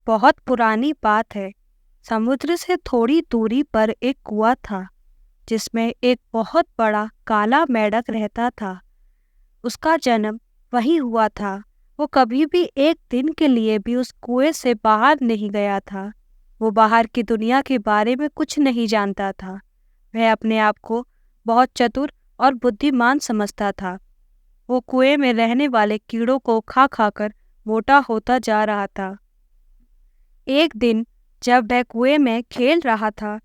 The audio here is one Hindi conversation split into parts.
बहुत पुरानी बात है। समुद्र से थोड़ी दूरी पर एक कुआं था, जिसमें एक बहुत बड़ा काला मेंढक रहता था। उसका जन्म वहीं हुआ था। वो कभी भी एक दिन के लिए भी उस कुएं से बाहर नहीं गया था। वो बाहर की दुनिया के बारे में कुछ नहीं जानता था। वह अपने आप को बहुत चतुर और बुद्धिमान समझता था। वो कुएं में रहने वाले कीड़ों को खा खाकर मोटा होता जा रहा था। एक दिन जब वह कुएं में खेल रहा था,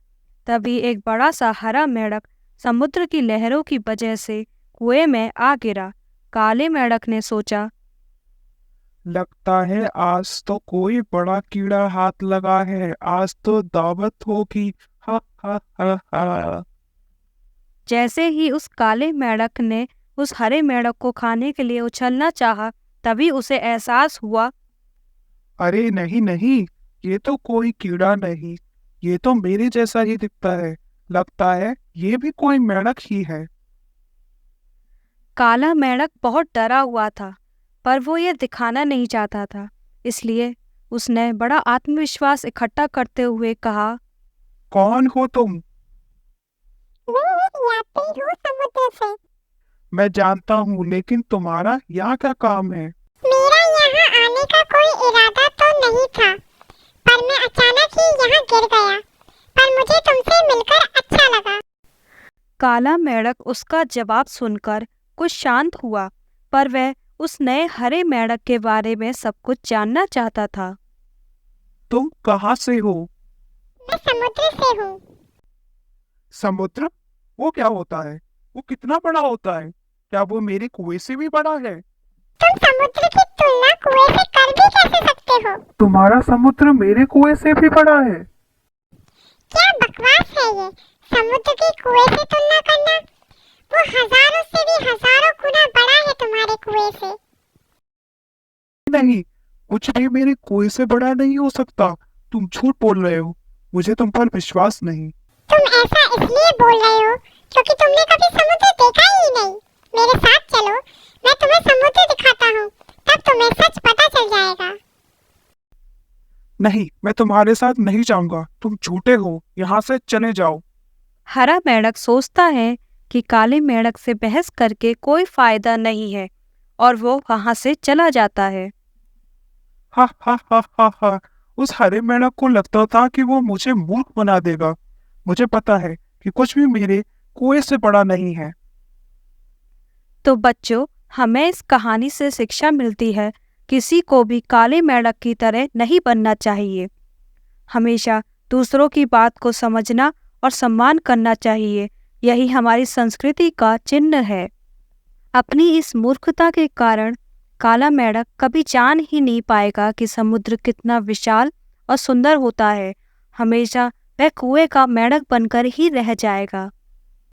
तभी एक बड़ा सा हरा मेंढक समुद्र की लहरों की वजह से कुएं में आ गिरा। काले मेंढक ने सोचा, लगता है आज तो कोई बड़ा कीड़ा हाथ लगा है। आज तो दावत होगी। हा हा हा हा। जैसे ही उस काले मेंढक ने उस हरे मेंढक को खाने के लिए उछलना चाहा, तभी उसे एहसास हुआ। अरे नहीं नहीं, ये तो कोई कीड़ा नहीं। ये तो मेरे जैसा ही दिखता है। लगता है ये भी कोई मेंढक ही है। काला मेंढक बहुत डरा हुआ था, पर वो ये दिखाना नहीं चाहता था। इसलिए उसने बड़ा आत्मविश्वास इकट्ठा करते हुए कहा, कौन हो तुम? मैं एक यात्री हूँ समुद्र से। मैं जानता हूँ, लेकिन तुम्हारा यहाँ क्या काम है? मेरा यहाँ आने का कोई इरादा तो नहीं था, पर मैं अचानक ही यहाँ गिर गया। पर मुझे तुमसे मिलकर अच्छा लगा। काला मेंढक उसका जवाब सुनकर कुछ शांत हुआ, पर वह उस नए हरे मेंढक के बारे में सब कुछ जानना चाहता था। तुम कहाँ से हो? मैं समुद्र से हूँ। समुद्र? वो क्या होता है? वो कितना बड़ा होता है? क्या वो मेरे कुएं से भी बड़ा है? तुम समुद्र की तुलना कुएं से कर भी कैसे सकते हो? तुम्हारा समुद्र मेरे कुएं से भी बड़ा है? क्या बकवास है ये। समुद्र की कुएं से तुलना करना, वो हजारों से भी हजारों गुना बड़ा है तुम्हारे कुएं से। नहीं, कुछ भी मेरे कुएं से बड़ा नहीं हो सकता। तुम झूठ बोल रहे हो। मुझे तुम पर विश्वास नहीं। तुम ऐसा इसलिए बोल रहे हो क्योंकि तुमने कभी समुद्र देखा ही नहीं। मेरे साथ चलो, मैं तुम्हें समुद्र दिखाता हूँ, तब तुम्हें सच पता चल जाएगा। नहीं, मैं तुम्हारे साथ नहीं जाऊंगा। तुम झूठे हो। यहाँ से चले जाओ। हरा मेंढक सोचता है कि काले मेंढक से बहस करके कोई फायदा नहीं है, और वो वहां से चला जाता है। हा हा हा हा हा। उस हरे मेंढक को लगता था कि वो मुझे मूर्ख बना देगा। मुझे पता है कि कुछ भी मेरे कुएं से बड़ा नहीं है। तो बच्चों, हमें इस कहानी से शिक्षा मिलती है, किसी को भी काले मेंढक की तरह नहीं बनना चाहिए। हमेशा दूसरों की बात को समझना और सम्मान करना चाहिए। यही हमारी संस्कृति का चिन्ह है। अपनी इस मूर्खता के कारण काला मेंढक कभी जान ही नहीं पाएगा कि समुद्र कितना विशाल और सुंदर होता है। हमेशा वह कुएं का मेंढक बनकर ही रह जाएगा।